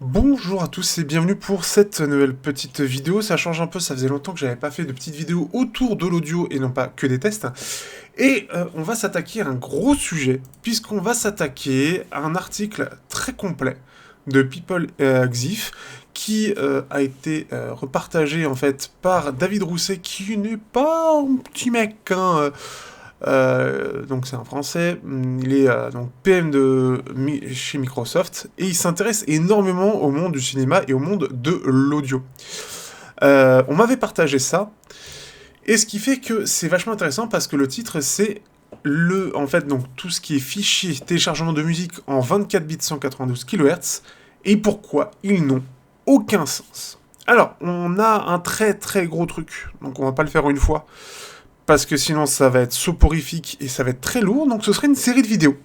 Bonjour à tous et bienvenue pour cette nouvelle petite vidéo. Ça change un peu, ça faisait longtemps que j'avais pas fait de petites vidéos autour de l'audio et non pas que des tests. Et on va s'attaquer à un gros sujet, puisqu'on va s'attaquer à un article très complet de People Xif qui a été repartagé en fait par David Rousset, qui n'est pas un petit mec, hein. Donc c'est un Français, il est donc PM chez Microsoft et il s'intéresse énormément au monde du cinéma et au monde de l'audio. On m'avait partagé ça et ce qui fait que c'est vachement intéressant parce que le titre c'est en fait donc tout ce qui est fichier téléchargement de musique en 24 bits 192 kHz et pourquoi ils n'ont aucun sens. Alors on a un très très gros truc, donc on va pas le faire une fois parce que sinon ça va être soporifique et ça va être très lourd, donc ce serait une série de vidéos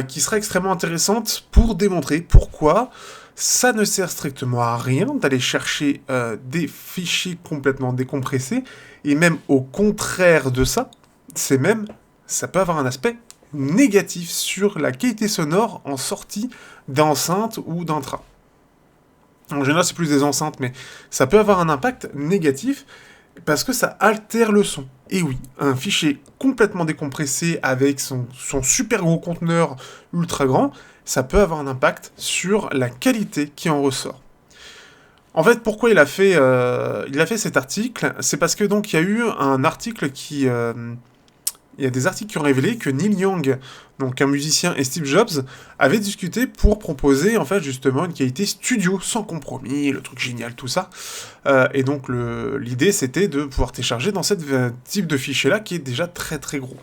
qui serait extrêmement intéressante pour démontrer pourquoi ça ne sert strictement à rien d'aller chercher des fichiers complètement décompressés, et même au contraire de ça, ça peut avoir un aspect négatif sur la qualité sonore en sortie d'enceinte ou d'un train. En général, c'est plus des enceintes, mais ça peut avoir un impact négatif parce que ça altère le son. Et oui, un fichier complètement décompressé avec son super gros conteneur ultra grand, ça peut avoir un impact sur la qualité qui en ressort. En fait, pourquoi il a fait cet article? C'est parce que donc il y a eu un article il y a des articles qui ont révélé que Neil Young, donc un musicien, et Steve Jobs avaient discuté pour proposer en fait justement une qualité studio sans compromis, le truc génial, tout ça. Et donc l'idée c'était de pouvoir télécharger dans ce type de fichier là qui est déjà très très gros.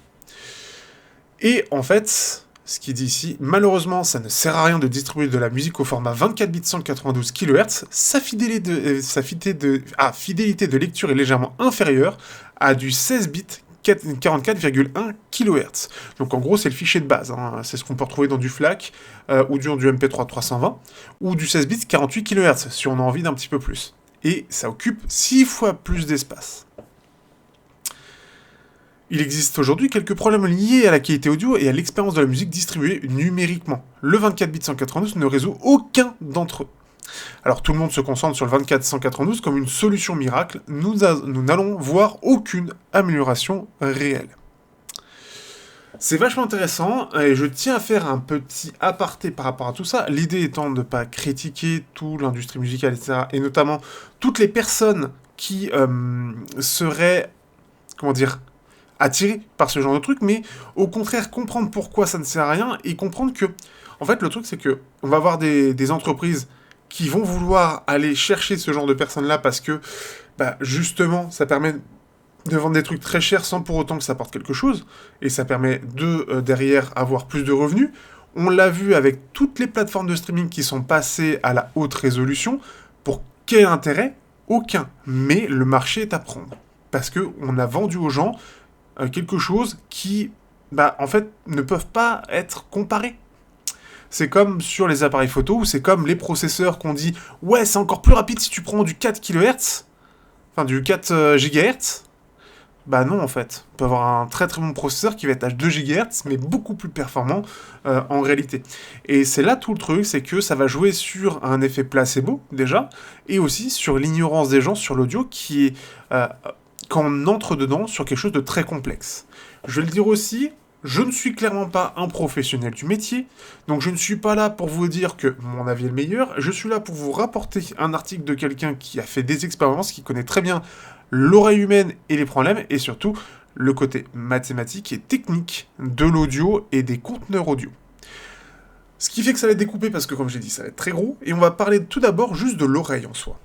Et en fait, ce qu'il dit ici, malheureusement ça ne sert à rien de distribuer de la musique au format 24 bits 192 kHz, fidélité de lecture est légèrement inférieure à du 16 bits 44,1 kHz. Donc en gros, c'est le fichier de base. Hein. C'est ce qu'on peut retrouver dans du FLAC, ou du MP3 320, ou du 16 bits 48 kHz, si on a envie d'un petit peu plus. Et ça occupe 6 fois plus d'espace. Il existe aujourd'hui quelques problèmes liés à la qualité audio et à l'expérience de la musique distribuée numériquement. Le 24 bits 192 ne résout aucun d'entre eux. Alors tout le monde se concentre sur le 24-192 comme une solution miracle, nous n'allons voir aucune amélioration réelle. C'est vachement intéressant, et je tiens à faire un petit aparté par rapport à tout ça, l'idée étant de ne pas critiquer toute l'industrie musicale, etc., et notamment toutes les personnes qui seraient, comment dire, attirées par ce genre de truc, mais au contraire comprendre pourquoi ça ne sert à rien, et comprendre que, en fait, le truc c'est que on va avoir des entreprises qui vont vouloir aller chercher ce genre de personnes-là parce que, justement, ça permet de vendre des trucs très chers sans pour autant que ça apporte quelque chose, et ça permet de, derrière, avoir plus de revenus. On l'a vu avec toutes les plateformes de streaming qui sont passées à la haute résolution. Pour quel intérêt? Aucun. Mais le marché est à prendre. Parce qu'on a vendu aux gens quelque chose qui, en fait, ne peuvent pas être comparés. C'est comme sur les appareils photo, ou c'est comme les processeurs qu'on dit « Ouais, c'est encore plus rapide si tu prends du 4 kHz, enfin du 4 GHz ». Bah non, en fait. On peut avoir un très très bon processeur qui va être à 2 GHz, mais beaucoup plus performant en réalité. Et c'est là tout le truc, c'est que ça va jouer sur un effet placebo, déjà, et aussi sur l'ignorance des gens sur l'audio, qui est quand on entre dedans sur quelque chose de très complexe. Je vais le dire aussi, je ne suis clairement pas un professionnel du métier, donc je ne suis pas là pour vous dire que mon avis est le meilleur, je suis là pour vous rapporter un article de quelqu'un qui a fait des expériences, qui connaît très bien l'oreille humaine et les problèmes, et surtout le côté mathématique et technique de l'audio et des conteneurs audio. Ce qui fait que ça va être découpé parce que, comme j'ai dit, ça va être très gros, et on va parler tout d'abord juste de l'oreille en soi.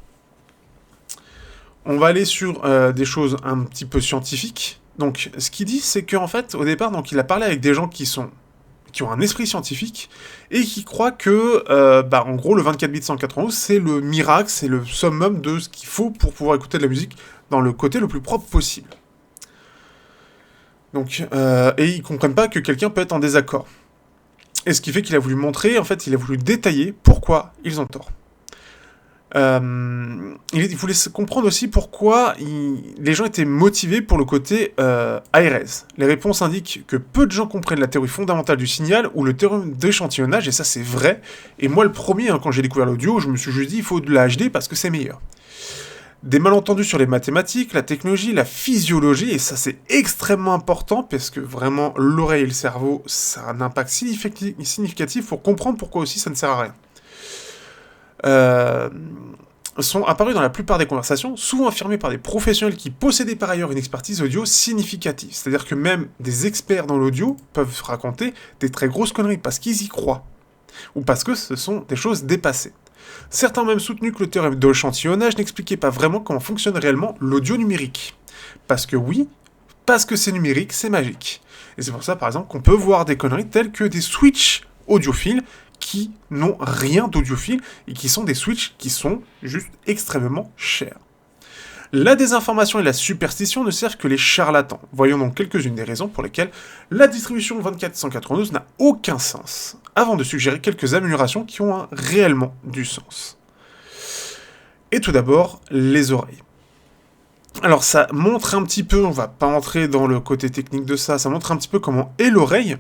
On va aller sur des choses un petit peu scientifiques. Donc, ce qu'il dit, c'est qu'en fait, au départ, donc, il a parlé avec des gens qui ont un esprit scientifique et qui croient que, en gros, le 24 bits 191, c'est le miracle, c'est le summum de ce qu'il faut pour pouvoir écouter de la musique dans le côté le plus propre possible. Donc, et ils comprennent pas que quelqu'un peut être en désaccord. Et ce qui fait qu'il a voulu montrer, en fait, il a voulu détailler pourquoi ils ont tort. Il voulait comprendre aussi pourquoi les gens étaient motivés pour le côté ARS. Les réponses indiquent que peu de gens comprennent la théorie fondamentale du signal ou le théorème d'échantillonnage, et ça c'est vrai. Et moi le premier, quand j'ai découvert l'audio, je me suis juste dit il faut de la HD parce que c'est meilleur. Des malentendus sur les mathématiques, la technologie, la physiologie, et ça c'est extrêmement important parce que vraiment l'oreille et le cerveau, ça a un impact significatif pour comprendre pourquoi aussi ça ne sert à rien. Sont apparus dans la plupart des conversations, souvent affirmés par des professionnels qui possédaient par ailleurs une expertise audio significative. C'est-à-dire que même des experts dans l'audio peuvent raconter des très grosses conneries parce qu'ils y croient, ou parce que ce sont des choses dépassées. Certains ont même soutenu que le théorème d'échantillonnage n'expliquait pas vraiment comment fonctionne réellement l'audio numérique. Parce que oui, parce que c'est numérique, c'est magique. Et c'est pour ça, par exemple, qu'on peut voir des conneries telles que des switches audiophiles qui n'ont rien d'audiophile et qui sont des switches qui sont juste extrêmement chers. La désinformation et la superstition ne servent que les charlatans. Voyons donc quelques-unes des raisons pour lesquelles la distribution 2492 n'a aucun sens, avant de suggérer quelques améliorations qui ont réellement du sens. Et tout d'abord, les oreilles. Alors ça montre un petit peu, on va pas entrer dans le côté technique de ça, ça montre un petit peu comment est l'oreille,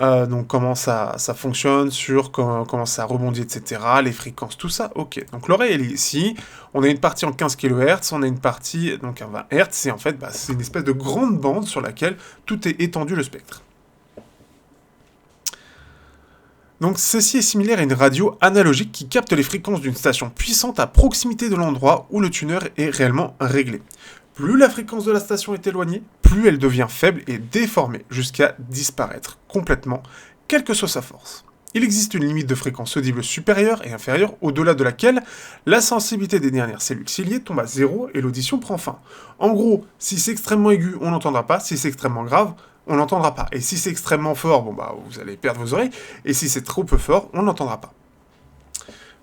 donc comment ça fonctionne, sur comment ça rebondit, etc., les fréquences, tout ça, ok. Donc l'oreille, elle est ici, on a une partie en 15 kHz, on a une partie donc en 20 Hz, et en fait, c'est une espèce de grande bande sur laquelle tout est étendu le spectre. Donc ceci est similaire à une radio analogique qui capte les fréquences d'une station puissante à proximité de l'endroit où le tuner est réellement réglé. Plus la fréquence de la station est éloignée, plus elle devient faible et déformée, jusqu'à disparaître complètement, quelle que soit sa force. Il existe une limite de fréquence audible supérieure et inférieure, au-delà de laquelle la sensibilité des dernières cellules ciliées tombe à zéro et l'audition prend fin. En gros, si c'est extrêmement aigu, on n'entendra pas, si c'est extrêmement grave, on n'entendra pas. Et si c'est extrêmement fort, vous allez perdre vos oreilles, et si c'est trop peu fort, on n'entendra pas.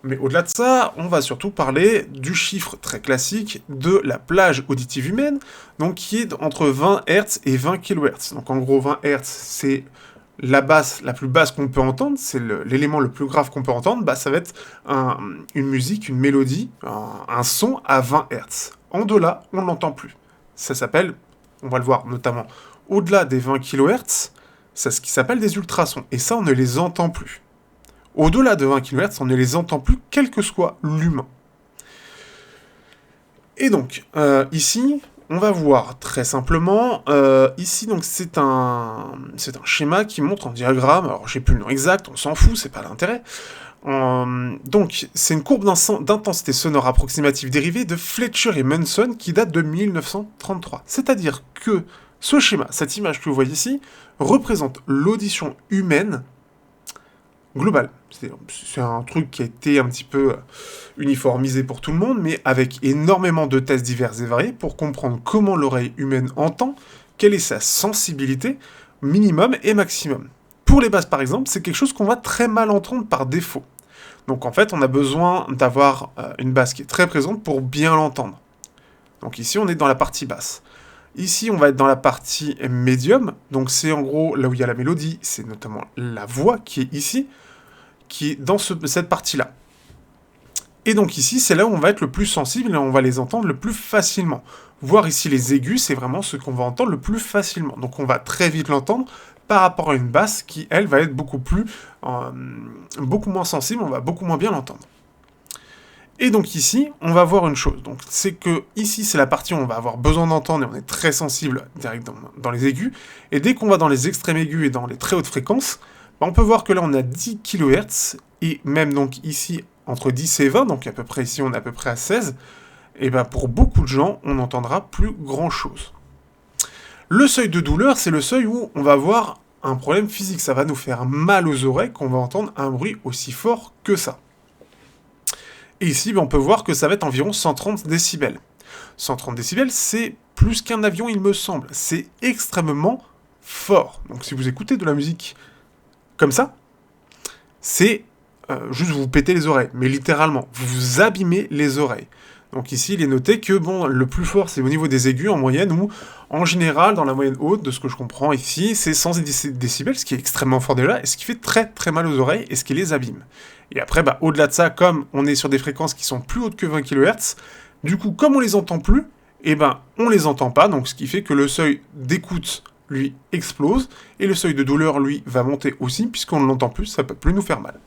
Mais au-delà de ça, on va surtout parler du chiffre très classique de la plage auditive humaine, donc qui est entre 20 Hz et 20 kHz. Donc en gros, 20 Hz, c'est la basse, la plus basse qu'on peut entendre, c'est l'élément le plus grave qu'on peut entendre, ça va être une musique, une mélodie, un son à 20 Hz. En delà, on ne l'entend plus. Ça s'appelle, on va le voir notamment, au-delà des 20 kHz, c'est ce qui s'appelle des ultrasons, et ça, on ne les entend plus. Au-delà de 20 kHz, on ne les entend plus, quel que soit l'humain. Et donc, ici, on va voir très simplement, ici, donc c'est un schéma qui montre en diagramme, alors j'ai plus le nom exact, on s'en fout, c'est pas l'intérêt. Donc, c'est une courbe d'intensité sonore approximative dérivée de Fletcher et Munson qui date de 1933. C'est-à-dire que ce schéma, cette image que vous voyez ici, représente l'audition humaine global. C'est un truc qui a été un petit peu uniformisé pour tout le monde, mais avec énormément de tests divers et variés pour comprendre comment l'oreille humaine entend, quelle est sa sensibilité, minimum et maximum. Pour les basses par exemple, c'est quelque chose qu'on va très mal entendre par défaut. Donc en fait, on a besoin d'avoir une basse qui est très présente pour bien l'entendre. Donc ici, on est dans la partie basse. Ici, on va être dans la partie médium, donc c'est en gros là où il y a la mélodie, c'est notamment la voix qui est ici, qui est dans cette partie-là. Et donc ici, c'est là où on va être le plus sensible et on va les entendre le plus facilement. Voir ici les aigus, c'est vraiment ce qu'on va entendre le plus facilement. Donc on va très vite l'entendre par rapport à une basse qui, elle, va être beaucoup moins sensible, on va beaucoup moins bien l'entendre. Et donc ici, on va voir une chose. Donc c'est que ici, c'est la partie où on va avoir besoin d'entendre et on est très sensible direct dans les aigus. Et dès qu'on va dans les extrêmes aigus et dans les très hautes fréquences, on peut voir que là, on a 10 kHz et même donc ici, entre 10 et 20, donc à peu près ici, on est à peu près à 16. Et pour beaucoup de gens, on n'entendra plus grand-chose. Le seuil de douleur, c'est le seuil où on va avoir un problème physique. Ça va nous faire mal aux oreilles qu'on va entendre un bruit aussi fort que ça. Et ici, on peut voir que ça va être environ 130 décibels. 130 décibels, c'est plus qu'un avion, il me semble. C'est extrêmement fort. Donc si vous écoutez de la musique comme ça, c'est juste vous pétez les oreilles. Mais littéralement, vous abîmez les oreilles. Donc ici, il est noté que bon, le plus fort, c'est au niveau des aigus en moyenne, ou en général, dans la moyenne haute, de ce que je comprends ici, c'est 100 décibels, ce qui est extrêmement fort déjà, et ce qui fait très très mal aux oreilles, et ce qui les abîme. Et après, au-delà de ça, comme on est sur des fréquences qui sont plus hautes que 20 kHz, du coup, comme on les entend plus, on les entend pas, donc ce qui fait que le seuil d'écoute, lui, explose, et le seuil de douleur, lui, va monter aussi, puisqu'on ne l'entend plus, ça peut plus nous faire mal.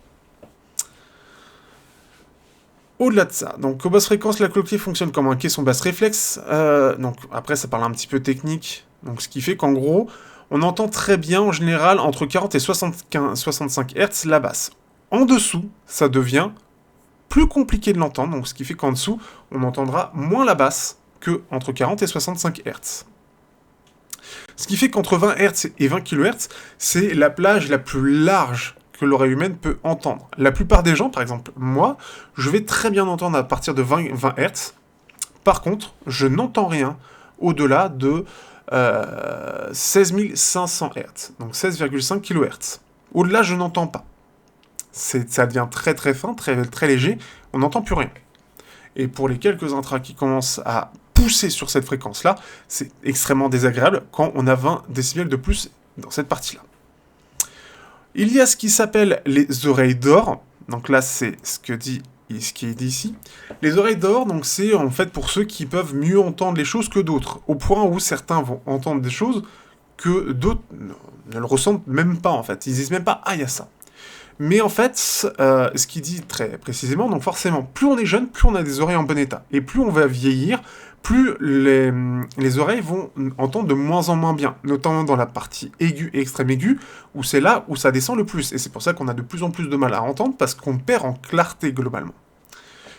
Au-delà de ça, donc aux basses fréquences, la cloque fonctionne comme un caisson basse réflexe. Donc après, ça parle un petit peu technique. Donc ce qui fait qu'en gros, on entend très bien en général entre 40 et 65 Hz la basse. En dessous, ça devient plus compliqué de l'entendre. Donc ce qui fait qu'en dessous, on entendra moins la basse que entre 40 et 65 Hz. Ce qui fait qu'entre 20 Hz et 20 kHz, c'est la plage la plus large que l'oreille humaine peut entendre. La plupart des gens, par exemple moi, je vais très bien entendre à partir de 20 Hz. Par contre, je n'entends rien au-delà de 16 500 Hz, donc 16,5 kHz. Au-delà, je n'entends pas. Ça devient très très fin, très, très léger, on n'entend plus rien. Et pour les quelques intras qui commencent à pousser sur cette fréquence-là, c'est extrêmement désagréable quand on a 20 décibels de plus dans cette partie-là. Il y a ce qui s'appelle les oreilles d'or. Donc là, c'est ce qui est dit ici. Les oreilles d'or, donc c'est en fait pour ceux qui peuvent mieux entendre les choses que d'autres, au point où certains vont entendre des choses que d'autres ne le ressentent même pas en fait. Ils disent même pas « Ah, il y a ça ». Mais en fait, ce qu'il dit très précisément, donc forcément, plus on est jeune, plus on a des oreilles en bon état. Et plus on va vieillir, plus les oreilles vont entendre de moins en moins bien, notamment dans la partie aiguë et extrême aiguë, où c'est là où ça descend le plus. Et c'est pour ça qu'on a de plus en plus de mal à entendre, parce qu'on perd en clarté globalement.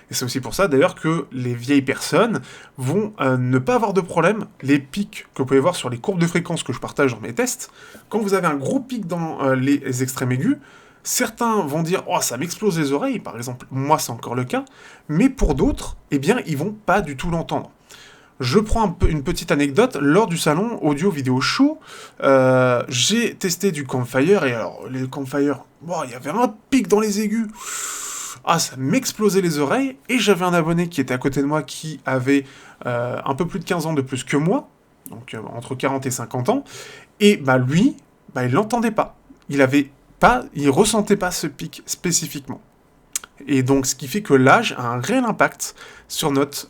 Et c'est aussi pour ça d'ailleurs que les vieilles personnes vont ne pas avoir de problème. Les pics que vous pouvez voir sur les courbes de fréquence que je partage dans mes tests, quand vous avez un gros pic dans les extrêmes aigus, certains vont dire « Oh, ça m'explose les oreilles », par exemple, moi c'est encore le cas, mais pour d'autres, ils vont pas du tout l'entendre. Je prends une petite anecdote, lors du salon Audio Vidéo Show, j'ai testé du Campfire, et alors, les Campfire, il y avait un pic dans les aigus, ça m'explosait les oreilles, et j'avais un abonné qui était à côté de moi, qui avait un peu plus de 15 ans de plus que moi, donc entre 40 et 50 ans, et lui, il l'entendait pas. Il ressentait pas ce pic spécifiquement. Et donc, ce qui fait que l'âge a un réel impact sur notre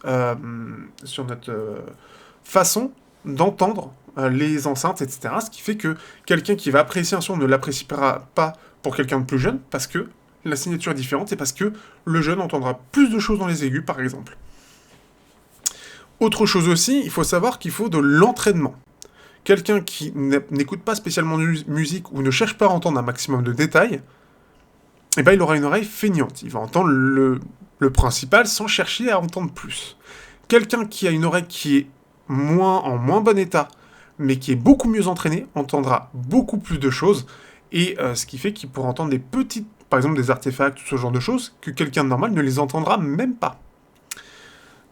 façon d'entendre les enceintes, etc. Ce qui fait que quelqu'un qui va apprécier un son ne l'appréciera pas pour quelqu'un de plus jeune, parce que la signature est différente, et parce que le jeune entendra plus de choses dans les aigus, par exemple. Autre chose aussi, il faut savoir qu'il faut de l'entraînement. Quelqu'un qui n'écoute pas spécialement de musique ou ne cherche pas à entendre un maximum de détails, il aura une oreille feignante. Il va entendre le principal sans chercher à entendre plus. Quelqu'un qui a une oreille qui est en moins bon état, mais qui est beaucoup mieux entraîné, entendra beaucoup plus de choses, et ce qui fait qu'il pourra entendre des petites, par exemple des artefacts, ce genre de choses, que quelqu'un de normal ne les entendra même pas.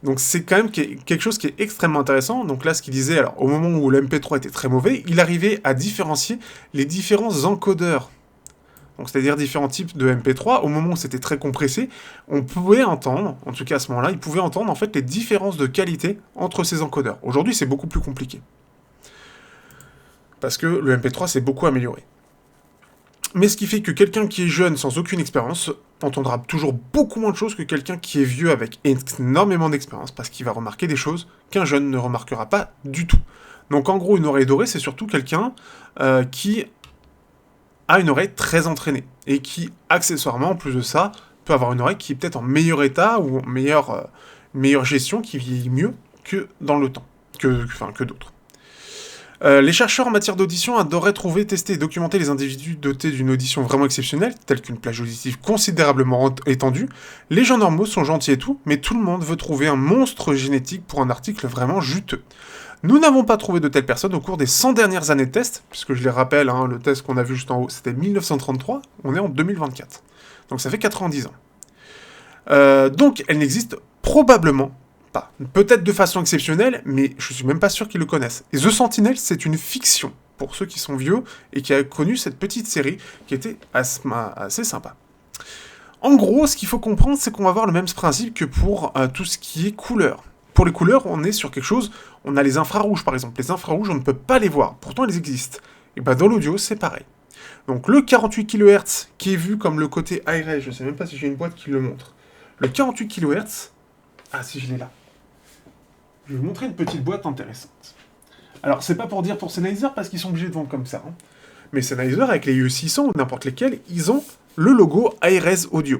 Donc c'est quand même quelque chose qui est extrêmement intéressant. Donc là, ce qu'il disait, alors au moment où l'MP3 était très mauvais, il arrivait à différencier les différents encodeurs. Donc c'est-à-dire différents types de MP3, au moment où c'était très compressé, on pouvait entendre, en tout cas à ce moment-là, il pouvait entendre en fait les différences de qualité entre ces encodeurs. Aujourd'hui, c'est beaucoup plus compliqué. Parce que le MP3 s'est beaucoup amélioré. Mais ce qui fait que quelqu'un qui est jeune sans aucune expérience entendra toujours beaucoup moins de choses que quelqu'un qui est vieux avec énormément d'expérience, parce qu'il va remarquer des choses qu'un jeune ne remarquera pas du tout. Donc en gros, une oreille dorée, c'est surtout quelqu'un qui a une oreille très entraînée, et qui, accessoirement, en plus de ça, peut avoir une oreille qui est peut-être en meilleur état, ou en meilleure gestion, qui vieillit mieux que dans le temps, que d'autres. Les chercheurs en matière d'audition adoreraient trouver, tester et documenter les individus dotés d'une audition vraiment exceptionnelle, telle qu'une plage auditive considérablement étendue. Les gens normaux sont gentils et tout, mais tout le monde veut trouver un monstre génétique pour un article vraiment juteux. Nous n'avons pas trouvé de telles personnes au cours des 100 dernières années de test, puisque je les rappelle, le test qu'on a vu juste en haut, c'était 1933, on est en 2024. Donc ça fait 90 ans. Donc elle n'existe probablement pas. Peut-être de façon exceptionnelle, mais je suis même pas sûr qu'ils le connaissent. Et The Sentinel, c'est une fiction, pour ceux qui sont vieux, et qui a connu cette petite série, qui était assez sympa. En gros, ce qu'il faut comprendre, c'est qu'on va avoir le même principe que pour tout ce qui est couleur. Pour les couleurs, on est sur quelque chose, on a les infrarouges par exemple. Les infrarouges, on ne peut pas les voir, pourtant ils existent. Et bah dans l'audio, c'est pareil. Donc le 48 kHz, qui est vu comme le côté high-res, je sais même pas si j'ai une boîte qui le montre. Le 48 kHz, ah si je l'ai là. Je vais vous montrer une petite boîte intéressante. Alors c'est pas pour dire pour Sennheiser, parce qu'ils sont obligés de vendre comme ça. Hein. Mais Sennheiser, avec les UE600 ou n'importe lesquels, ils ont le logo high-res audio.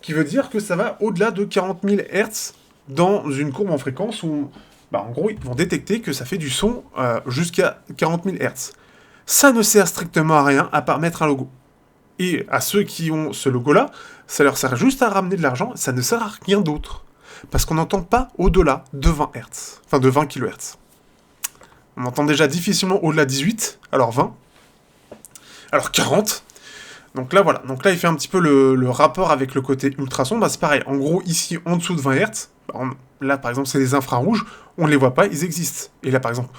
Qui veut dire que ça va au-delà de 40 000 Hz dans une courbe en fréquence où, en gros, ils vont détecter que ça fait du son jusqu'à 40 000 Hz. Ça ne sert strictement à rien à part mettre un logo. Et à ceux qui ont ce logo-là, ça leur sert juste à ramener de l'argent, ça ne sert à rien d'autre. Parce qu'on n'entend pas au-delà de 20 Hz. Enfin, de 20 kHz. On entend déjà difficilement au-delà de 18, alors 20. Alors 40. Donc là, voilà. Donc là, il fait un petit peu le rapport avec le côté ultrason. C'est pareil. En gros, ici, en dessous de 20 Hz, là, par exemple, c'est les infrarouges. On ne les voit pas, ils existent. Et là, par exemple,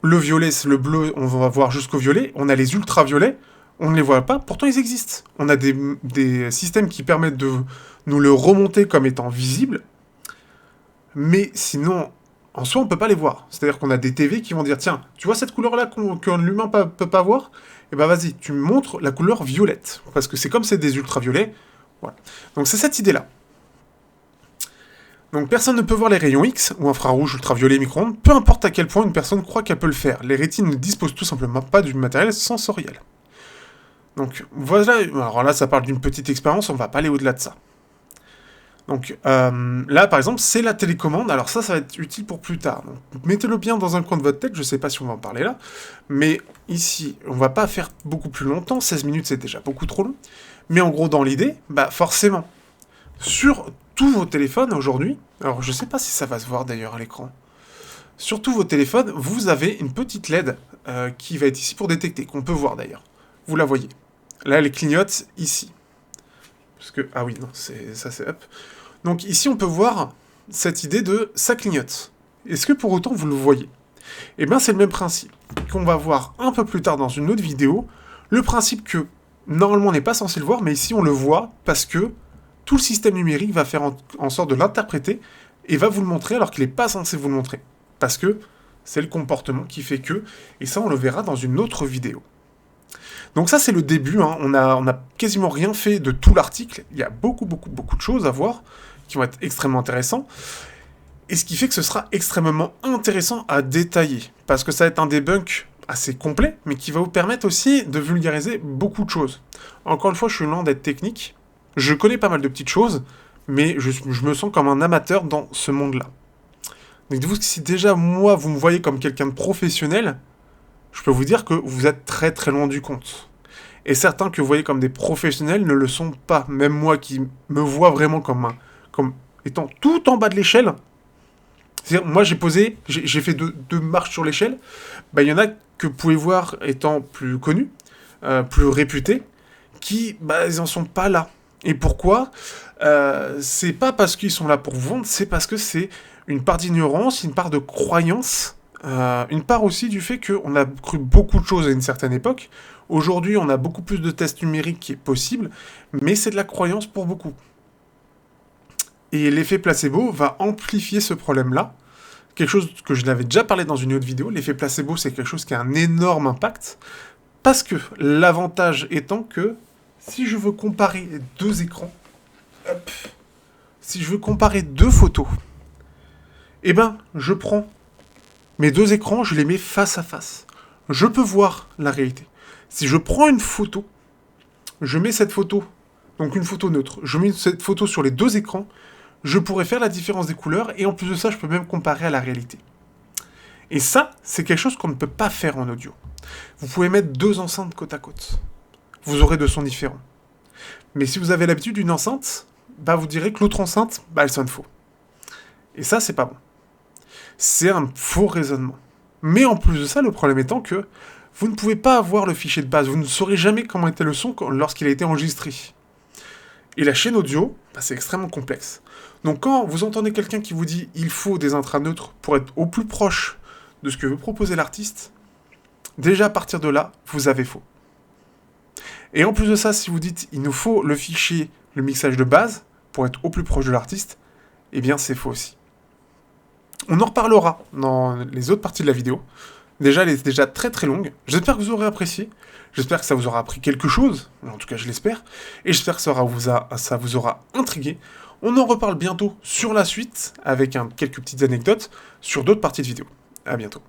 le violet, c'est le bleu, on va voir jusqu'au violet. On a les ultraviolets, on ne les voit pas, pourtant ils existent. On a des systèmes qui permettent de nous le remonter comme étant visible. Mais sinon, en soi, on ne peut pas les voir. C'est-à-dire qu'on a des TV qui vont dire, tiens, tu vois cette couleur-là que l'humain ne peut pas voir ? Eh ben vas-y, tu me montres la couleur violette. Parce que c'est comme c'est des ultraviolets. Voilà. Donc c'est cette idée-là. Donc personne ne peut voir les rayons X, ou infrarouge, ultraviolet, micro-ondes, peu importe à quel point une personne croit qu'elle peut le faire. Les rétines ne disposent tout simplement pas du matériel sensoriel. Donc voilà, alors là ça parle d'une petite expérience, on va pas aller au-delà de ça. Donc là par exemple c'est la télécommande, alors ça va être utile pour plus tard. Donc, mettez-le bien dans un coin de votre tête, je sais pas si on va en parler là, mais ici on va pas faire beaucoup plus longtemps, 16 minutes c'est déjà beaucoup trop long, mais en gros dans l'idée, forcément, sur tous vos téléphones aujourd'hui, alors je sais pas si ça va se voir d'ailleurs à l'écran, sur tous vos téléphones vous avez une petite LED qui va être ici pour détecter, qu'on peut voir d'ailleurs, vous la voyez. Là, elle clignote ici. Parce que... Ah oui, non, ça c'est up. Donc ici, on peut voir cette idée de ça clignote. Est-ce que pour autant, vous le voyez ? Eh bien, c'est le même principe qu'on va voir un peu plus tard dans une autre vidéo. Le principe que, normalement, on n'est pas censé le voir, mais ici, on le voit parce que tout le système numérique va faire en sorte de l'interpréter et va vous le montrer alors qu'il n'est pas censé vous le montrer. Parce que c'est le comportement qui fait que... Et ça, on le verra dans une autre vidéo. Donc ça, c'est le début, hein. On a quasiment rien fait de tout l'article. Il y a beaucoup de choses à voir qui vont être extrêmement intéressants. Et ce qui fait que ce sera extrêmement intéressant à détailler. Parce que ça va être un debunk assez complet, mais qui va vous permettre aussi de vulgariser beaucoup de choses. Encore une fois, je suis loin d'être technique. Je connais pas mal de petites choses, mais je me sens comme un amateur dans ce monde-là. Donc dites-vous que si déjà, moi, vous me voyez comme quelqu'un de professionnel... je peux vous dire que vous êtes très très loin du compte. Et certains que vous voyez comme des professionnels ne le sont pas. Même moi qui me vois vraiment comme étant tout en bas de l'échelle. C'est-à-dire, moi j'ai fait deux marches sur l'échelle. Il y en a que vous pouvez voir étant plus connus, plus réputés, qui ils en sont pas là. Et pourquoi ? C'est pas parce qu'ils sont là pour vous vendre, c'est parce que c'est une part d'ignorance, une part de croyance. Une part aussi du fait qu'on a cru beaucoup de choses à une certaine époque. Aujourd'hui, on a beaucoup plus de tests numériques qui est possible, mais c'est de la croyance pour beaucoup. Et l'effet placebo va amplifier ce problème-là. Quelque chose que je l'avais déjà parlé dans une autre vidéo. L'effet placebo, c'est quelque chose qui a un énorme impact. Parce que l'avantage étant que si je veux comparer deux écrans, si je veux comparer deux photos, je prends mes deux écrans, je les mets face à face. Je peux voir la réalité. Si je prends une photo, je mets cette photo, donc une photo neutre, je mets cette photo sur les deux écrans, je pourrais faire la différence des couleurs, et en plus de ça, je peux même comparer à la réalité. Et ça, c'est quelque chose qu'on ne peut pas faire en audio. Vous pouvez mettre deux enceintes côte à côte. Vous aurez deux sons différents. Mais si vous avez l'habitude d'une enceinte, vous direz que l'autre enceinte, elle sonne faux. Et ça, c'est pas bon. C'est un faux raisonnement. Mais en plus de ça, le problème étant que vous ne pouvez pas avoir le fichier de base. Vous ne saurez jamais comment était le son lorsqu'il a été enregistré. Et la chaîne audio, c'est extrêmement complexe. Donc quand vous entendez quelqu'un qui vous dit « il faut des intras neutres pour être au plus proche de ce que veut proposer l'artiste », déjà à partir de là, vous avez faux. Et en plus de ça, si vous dites « il nous faut le fichier le mixage de base, pour être au plus proche de l'artiste, eh bien c'est faux aussi. On en reparlera dans les autres parties de la vidéo. Déjà, elle est déjà très très longue. J'espère que vous aurez apprécié. J'espère que ça vous aura appris quelque chose. En tout cas, je l'espère. Et j'espère que ça vous aura intrigué. On en reparle bientôt sur la suite, avec quelques petites anecdotes sur d'autres parties de vidéo. À bientôt.